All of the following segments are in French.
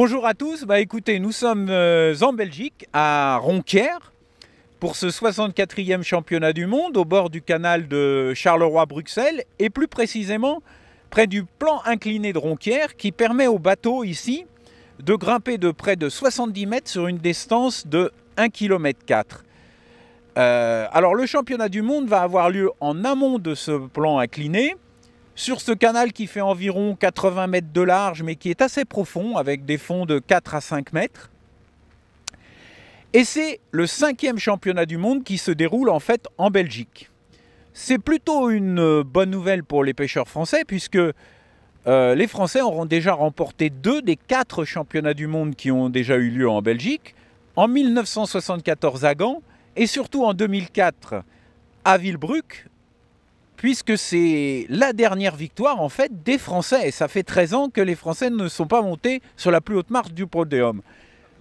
Bonjour à tous, écoutez, nous sommes en Belgique, à Ronquière, pour ce 64e championnat du monde, au bord du canal de Charleroi-Bruxelles, et plus précisément près du plan incliné de Ronquière, qui permet aux bateaux ici de grimper de près de 70 mètres sur une distance de 1,4 km. Alors le championnat du monde va avoir lieu en amont de ce plan incliné, sur ce canal qui fait environ 80 mètres de large, mais qui est assez profond, avec des fonds de 4 à 5 mètres. Et c'est le 5e championnat du monde qui se déroule en fait en Belgique. C'est plutôt une bonne nouvelle pour les pêcheurs français, puisque les Français auront déjà remporté 2 des 4 championnats du monde qui ont déjà eu lieu en Belgique, en 1974 à Gand, et surtout en 2004 à Villebruck, puisque c'est la dernière victoire en fait des Français. Et ça fait 13 ans que les Français ne sont pas montés sur la plus haute marche du podium.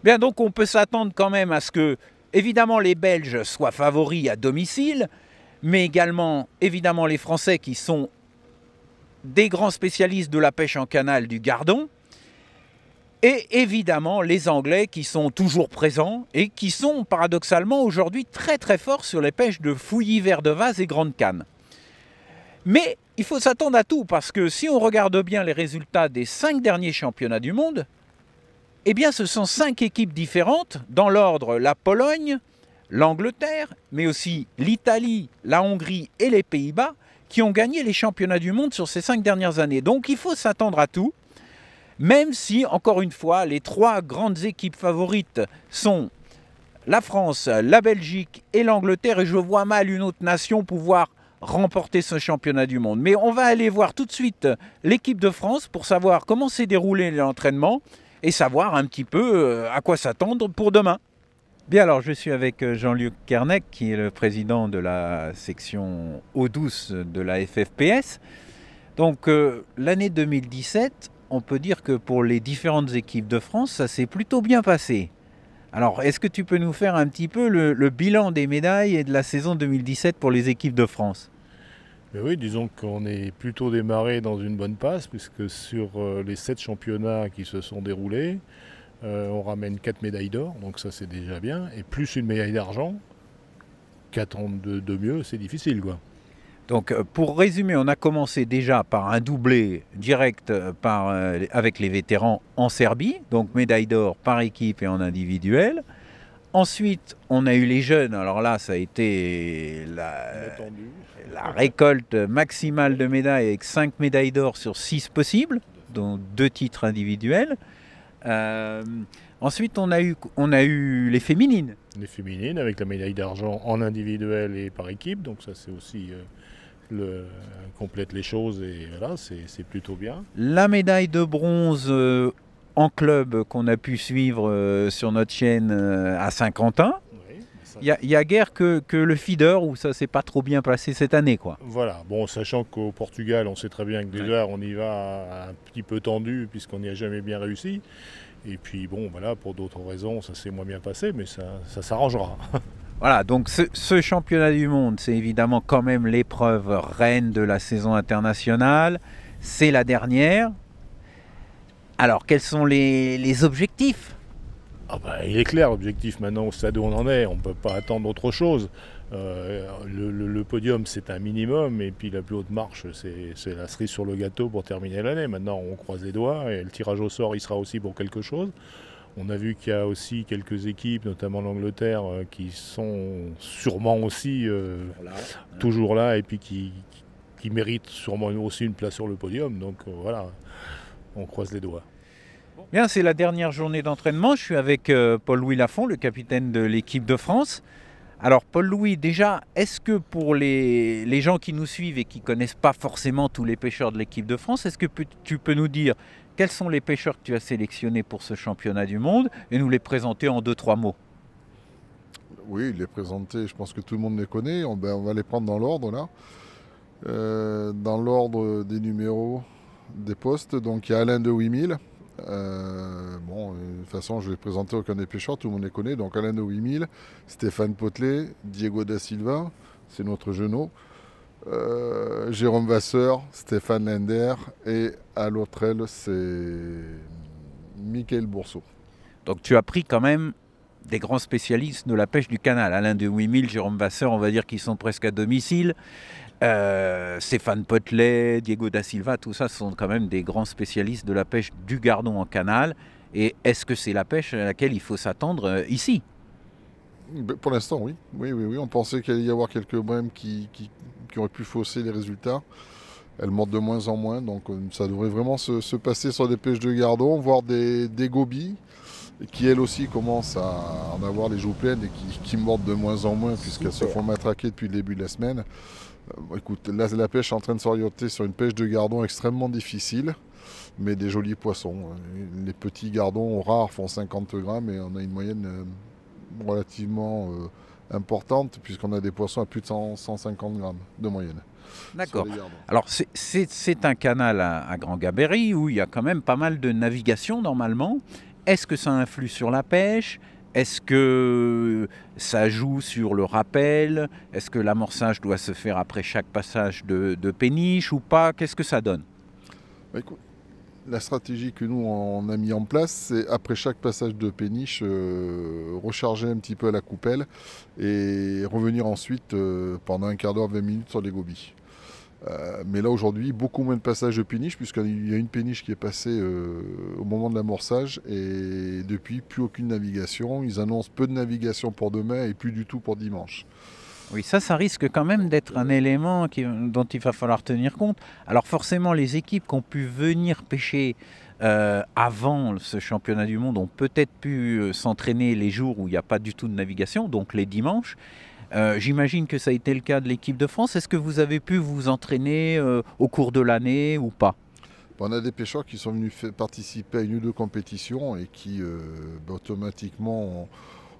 Bien, donc on peut s'attendre quand même à ce que, évidemment, les Belges soient favoris à domicile, mais également, évidemment, les Français qui sont des grands spécialistes de la pêche en canal du Gardon, et évidemment les Anglais qui sont toujours présents et qui sont paradoxalement aujourd'hui très très forts sur les pêches de fouillis, vers de vase et grande canne. Mais il faut s'attendre à tout, parce que si on regarde bien les résultats des 5 derniers championnats du monde, eh bien ce sont 5 équipes différentes, dans l'ordre la Pologne, l'Angleterre, mais aussi l'Italie, la Hongrie et les Pays-Bas, qui ont gagné les championnats du monde sur ces 5 dernières années. Donc il faut s'attendre à tout, même si, encore une fois, les 3 grandes équipes favorites sont la France, la Belgique et l'Angleterre, et je vois mal une autre nation pouvoir remporter ce championnat du monde. Mais on va aller voir tout de suite l'équipe de France pour savoir comment s'est déroulé l'entraînement et savoir un petit peu à quoi s'attendre pour demain. Bien, alors je suis avec Jean-Luc Kernec, qui est le président de la section eau douce de la FFPS. Donc l'année 2017, on peut dire que pour les différentes équipes de France, ça s'est plutôt bien passé. Alors, est-ce que tu peux nous faire un petit peu le bilan des médailles et de la saison 2017 pour les équipes de France? Mais oui, disons qu'on est plutôt démarré dans une bonne passe, puisque sur les 7 championnats qui se sont déroulés, on ramène 4 médailles d'or, donc ça c'est déjà bien, et plus une médaille d'argent. Qu'attendre de mieux, c'est difficile, quoi. Donc, pour résumer, on a commencé déjà par un doublé direct avec les vétérans en Serbie, donc médaille d'or par équipe et en individuel. Ensuite, on a eu les jeunes. Alors là, ça a été la récolte maximale de médailles, avec 5 médailles d'or sur 6 possibles, dont 2 titres individuels. Ensuite, on a eu les féminines. Les féminines, avec la médaille d'argent en individuel et par équipe, donc ça c'est aussi... complète les choses, et voilà, c'est plutôt bien. La médaille de bronze en club qu'on a pu suivre sur notre chaîne à Saint-Quentin. Oui, Il n'y a guère que le feeder où ça s'est pas trop bien passé cette année, quoi. Voilà, bon, sachant qu'au Portugal, on sait très bien que déjà on y va un petit peu tendu, puisqu'on n'y a jamais bien réussi. Et puis bon, voilà, pour d'autres raisons, ça s'est moins bien passé, mais ça s'arrangera. Voilà, donc ce championnat du monde, c'est évidemment quand même l'épreuve reine de la saison internationale. C'est la dernière. Alors, quels sont les objectifs? Ah bah, il est clair, l'objectif maintenant au stade où on en est, on ne peut pas attendre autre chose. Le podium, c'est un minimum, et puis la plus haute marche, c'est la cerise sur le gâteau pour terminer l'année. Maintenant, on croise les doigts, et le tirage au sort, il sera aussi pour quelque chose. On a vu qu'il y a aussi quelques équipes, notamment l'Angleterre, qui sont sûrement aussi toujours là, et puis qui méritent sûrement aussi une place sur le podium. Donc voilà, on croise les doigts. Bien, c'est la dernière journée d'entraînement. Je suis avec Paul-Louis Lafont, le capitaine de l'équipe de France. Alors Paul-Louis, déjà, est-ce que pour les gens qui nous suivent et qui ne connaissent pas forcément tous les pêcheurs de l'équipe de France, est-ce que tu peux nous dire quels sont les pêcheurs que tu as sélectionnés pour ce championnat du monde et nous les présenter en 2-3 mots? Oui, les présenter, je pense que tout le monde les connaît. On va les prendre dans l'ordre là. Dans l'ordre des numéros des postes, donc il y a Alain de 8000. De toute façon, je ne vais présenter aucun des pêcheurs, tout le monde les connaît. Donc Alain de 8000, Stéphane Potelet, Diego da Silva, c'est notre genou. Jérôme Vasseur, Stéphane Lender, et à l'autre aile, c'est Michael Bourseau. Donc tu as pris quand même des grands spécialistes de la pêche du canal. Alain de Wimille, Jérôme Vasseur, on va dire qu'ils sont presque à domicile. Stéphane Potelet, Diego da Silva, tout ça sont quand même des grands spécialistes de la pêche du gardon en canal. Et est-ce que c'est la pêche à laquelle il faut s'attendre ici? Pour l'instant, oui. Oui. On pensait qu'il allait y avoir quelques brèmes qui auraient pu fausser les résultats. Elles montent de moins en moins, donc ça devrait vraiment se passer sur des pêches de gardon, voire des gobies, qui elles aussi commencent à en avoir les joues pleines et qui mordent de moins en moins, puisqu'elles se font matraquer depuis le début de la semaine. Écoute, là, la pêche est en train de s'orienter sur une pêche de gardon extrêmement difficile, mais des jolis poissons. Les petits gardons rares font 50 grammes et on a une moyenne relativement importante, puisqu'on a des poissons à plus de 150 grammes de moyenne. D'accord. Alors c'est un canal à grand gabarit où il y a quand même pas mal de navigation normalement. Est-ce que ça influe sur la pêche? Est-ce que ça joue sur le rappel? Est-ce que l'amorçage doit se faire après chaque passage de péniche ou pas? Qu'est-ce que ça donne? Écoute, la stratégie que nous on a mis en place, c'est après chaque passage de péniche, recharger un petit peu à la coupelle et revenir ensuite pendant un quart d'heure, 20 minutes sur les gobies. Mais là aujourd'hui, beaucoup moins de passages de péniche, puisqu'il y a une péniche qui est passée au moment de l'amorçage et depuis plus aucune navigation. Ils annoncent peu de navigation pour demain et plus du tout pour dimanche. Oui, ça risque quand même d'être un élément dont il va falloir tenir compte. Alors forcément, les équipes qui ont pu venir pêcher avant ce championnat du monde ont peut-être pu s'entraîner les jours où il n'y a pas du tout de navigation, donc les dimanches. J'imagine que ça a été le cas de l'équipe de France. Est-ce que vous avez pu vous entraîner au cours de l'année ou pas? On a des pêcheurs qui sont venus participer à une ou deux compétitions et qui automatiquement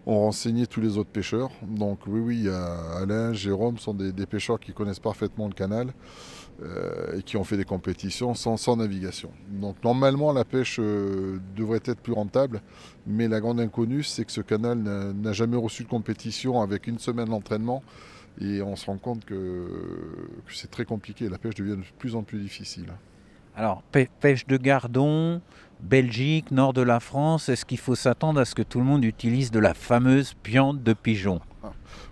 ont renseigné tous les autres pêcheurs. Donc oui, Alain, Jérôme sont des pêcheurs qui connaissent parfaitement le canal et qui ont fait des compétitions sans navigation. Donc normalement la pêche devrait être plus rentable, mais la grande inconnue c'est que ce canal n'a jamais reçu de compétition avec une semaine d'entraînement et on se rend compte que c'est très compliqué, la pêche devient de plus en plus difficile. Alors pêche de gardon, Belgique, nord de la France, est-ce qu'il faut s'attendre à ce que tout le monde utilise de la fameuse piante de pigeon?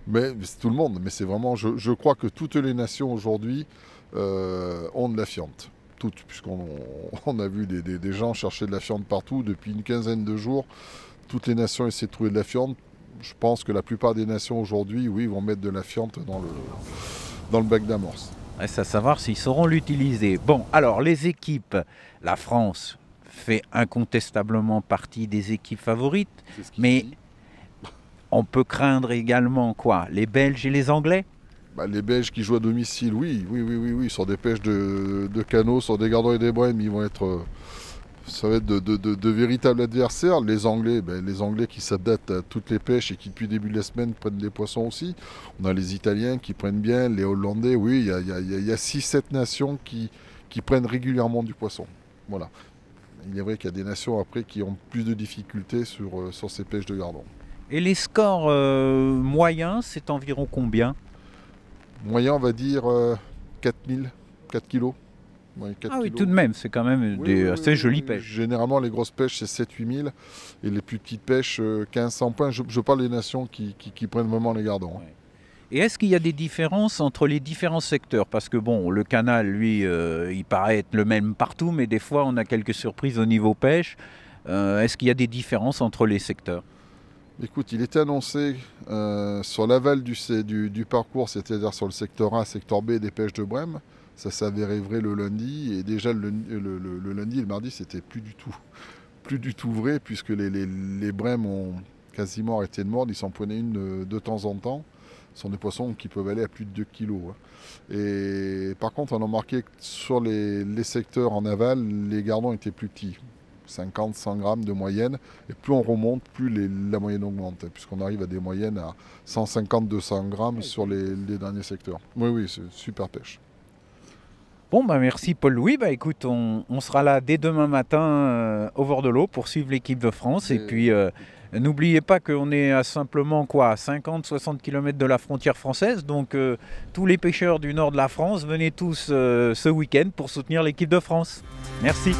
Mais c'est tout le monde, mais c'est vraiment, je crois que toutes les nations aujourd'hui ont de la fiente. Toutes, puisqu'on a vu des gens chercher de la fiente partout depuis une quinzaine de jours. Toutes les nations essaient de trouver de la fiente. Je pense que la plupart des nations aujourd'hui, oui, vont mettre de la fiente dans le bac d'amorce. Reste à savoir s'ils sauront l'utiliser. Bon, alors les équipes, la France fait incontestablement partie des équipes favorites, mais on peut craindre également quoi? Les Belges et les Anglais? Les Belges qui jouent à domicile, oui, sur des pêches de canaux, sur des gardons et des brèmes, ils vont être, ça va être de véritables adversaires. Les Anglais qui s'adaptent à toutes les pêches et qui depuis le début de la semaine prennent des poissons aussi. On a les Italiens qui prennent bien, les Hollandais, oui, il y a 6-7 nations qui prennent régulièrement du poisson. Voilà. Il est vrai qu'il y a des nations après qui ont plus de difficultés sur ces pêches de gardon. Et les scores moyens, c'est environ combien? Moyen, on va dire 4 kilos. Ouais, 4 oui, kilos. tout de même, c'est quand même assez jolies pêches. Généralement, les grosses pêches, c'est 7-8 000 et les plus petites pêches, 1500 points. Je parle des nations qui prennent vraiment les gardons. Ouais. Et est-ce qu'il y a des différences entre les différents secteurs? Parce que bon, le canal, lui, il paraît être le même partout, mais des fois, on a quelques surprises au niveau pêche. Est-ce qu'il y a des différences entre les secteurs? Écoute, il était annoncé sur l'aval du parcours, c'est-à-dire sur le secteur A, secteur B des pêches de brème. Ça s'avérait vrai le lundi, et déjà le lundi et le mardi, c'était plus du tout vrai, puisque les brèmes ont quasiment arrêté de mordre. Ils s'en prenaient une de temps en temps. Ce sont des poissons qui peuvent aller à plus de 2 kilos. Et par contre, on a remarqué que sur les secteurs en aval, les gardons étaient plus petits. 50-100 grammes de moyenne, et plus on remonte, plus la moyenne augmente, puisqu'on arrive à des moyennes à 150-200 grammes sur les derniers secteurs. Oui, c'est super pêche. Bon, merci Paul-Louis. Écoute, on sera là dès demain matin au bord de l'eau pour suivre l'équipe de France. Et puis, n'oubliez pas qu'on est à simplement 50-60 km de la frontière française. Donc, tous les pêcheurs du nord de la France, venez tous ce week-end pour soutenir l'équipe de France. Merci.